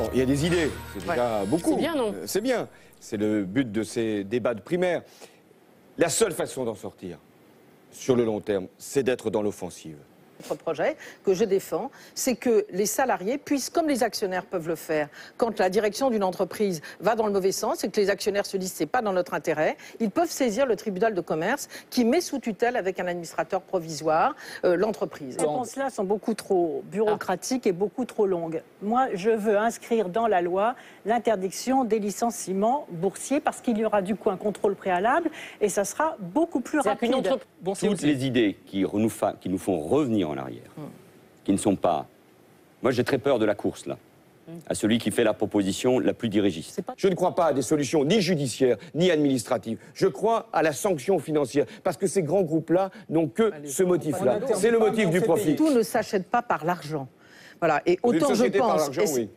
Oh, il y a des idées, c'est déjà beaucoup. C'est bien, non? C'est bien. C'est le but de ces débats de primaire. La seule façon d'en sortir, sur le long terme, c'est d'être dans l'offensive. Notre projet que je défends, c'est que les salariés puissent, comme les actionnaires peuvent le faire, quand la direction d'une entreprise va dans le mauvais sens et que les actionnaires se disent c'est pas dans notre intérêt, ils peuvent saisir le tribunal de commerce qui met sous tutelle avec un administrateur provisoire l'entreprise. Ces réponses-là sont beaucoup trop bureaucratiques et beaucoup trop longues. Moi, je veux inscrire dans la loi l'interdiction des licenciements boursiers parce qu'il y aura du coup un contrôle préalable et ça sera beaucoup plus rapide. Toutes les idées qui nous font revenir en arrière, qui ne sont pas... Moi, j'ai très peur de la course, là, à celui qui fait la proposition la plus dirigiste. Je ne crois pas à des solutions ni judiciaires, ni administratives. Je crois à la sanction financière, parce que ces grands groupes-là n'ont que ce motif-là. C'est le motif du profit. Tout ne s'achète pas par l'argent. Voilà. Et autant je pense... Oui.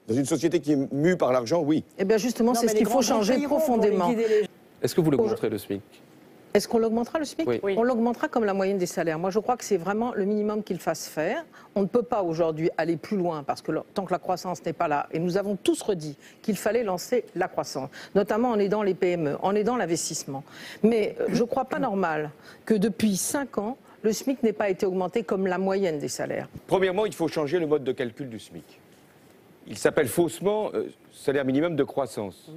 Dans une société qui est mue par l'argent, oui. Eh bien justement, c'est ce qu'il faut changer profondément. Est-ce que vous l'augmenterez le SMIC? Est-ce qu'on l'augmentera le SMIC? Oui. On l'augmentera comme la moyenne des salaires. Moi, je crois que c'est vraiment le minimum qu'il fasse faire. On ne peut pas aujourd'hui aller plus loin parce que tant que la croissance n'est pas là, et nous avons tous redit qu'il fallait lancer la croissance, notamment en aidant les PME, en aidant l'investissement. Mais je ne crois pas normal que depuis 5 ans, le SMIC n'ait pas été augmenté comme la moyenne des salaires. Premièrement, il faut changer le mode de calcul du SMIC. Il s'appelle faussement salaire minimum de croissance.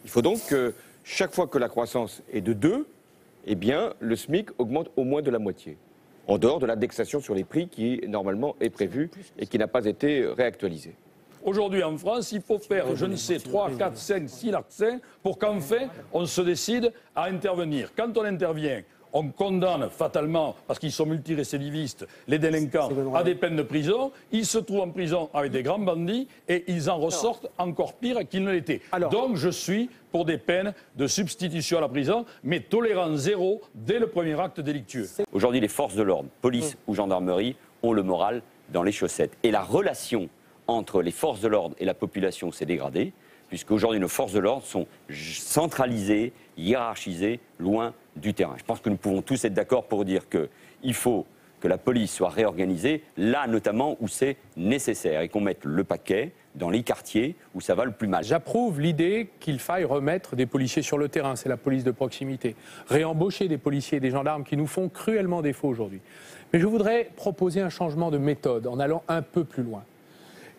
Il faut donc que chaque fois que la croissance est de 2, eh bien, le SMIC augmente au moins de la moitié, en dehors de l'indexation sur les prix qui, normalement, est prévue et qui n'a pas été réactualisée. Aujourd'hui, en France, il faut faire, je ne sais, 3, 4, 5, 6 larcins pour qu'enfin, on se décide à intervenir. Quand on intervient, on condamne fatalement, parce qu'ils sont multirécidivistes, les délinquants à des peines de prison. Ils se trouvent en prison avec des grands bandits et ils en ressortent encore pire qu'ils ne l'étaient. Donc je suis pour des peines de substitution à la prison, mais tolérance zéro dès le premier acte délictueux. Aujourd'hui, les forces de l'ordre, police ou gendarmerie, ont le moral dans les chaussettes. Et la relation entre les forces de l'ordre et la population s'est dégradée, puisqu'aujourd'hui nos forces de l'ordre sont centralisées, hiérarchisées, loin du terrain. Je pense que nous pouvons tous être d'accord pour dire qu'il faut que la police soit réorganisée, là notamment où c'est nécessaire, et qu'on mette le paquet dans les quartiers où ça va le plus mal. J'approuve l'idée qu'il faille remettre des policiers sur le terrain, c'est la police de proximité, réembaucher des policiers et des gendarmes qui nous font cruellement défaut aujourd'hui. Mais je voudrais proposer un changement de méthode en allant un peu plus loin.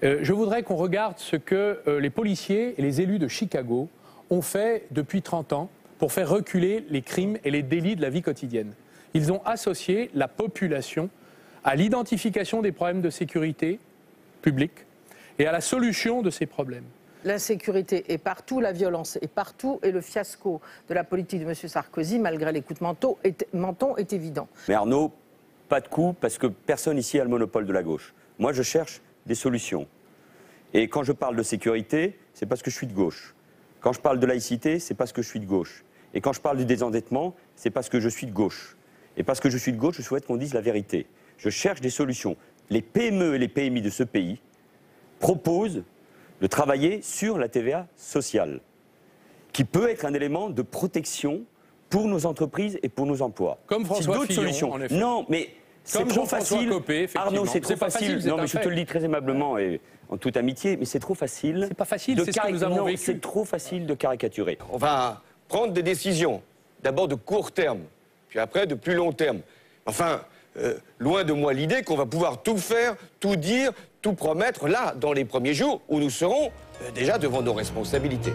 Je voudrais qu'on regarde ce que les policiers et les élus de Chicago ont fait depuis 30 ans pour faire reculer les crimes et les délits de la vie quotidienne. Ils ont associé la population à l'identification des problèmes de sécurité publique et à la solution de ces problèmes. L'insécurité est partout, la violence est partout, et le fiasco de la politique de M. Sarkozy, malgré les coups de menton, est évident. Mais Arnaud, pas de coup, parce que personne ici a le monopole de la gauche. Moi, je cherche des solutions. Et quand je parle de sécurité, c'est parce que je suis de gauche. Quand je parle de laïcité, c'est parce que je suis de gauche. Et quand je parle du désendettement, c'est parce que je suis de gauche. Et parce que je suis de gauche, je souhaite qu'on dise la vérité. Je cherche des solutions. Les PME et les PMI de ce pays proposent de travailler sur la TVA sociale, qui peut être un élément de protection pour nos entreprises et pour nos emplois. Comme François Fillon, solutions. en effet. Non, mais c'est trop facile. Copé, Arnaud, c'est trop facile. Non, mais je te le dis très aimablement et en toute amitié, mais c'est trop facile. C'est pas facile, c'est ce que nous avons vécu. C'est trop facile de caricaturer. On va prendre des décisions, d'abord de court terme, puis après de plus long terme. Enfin, loin de moi l'idée qu'on va pouvoir tout faire, tout dire, tout promettre, là, dans les premiers jours où nous serons déjà devant nos responsabilités.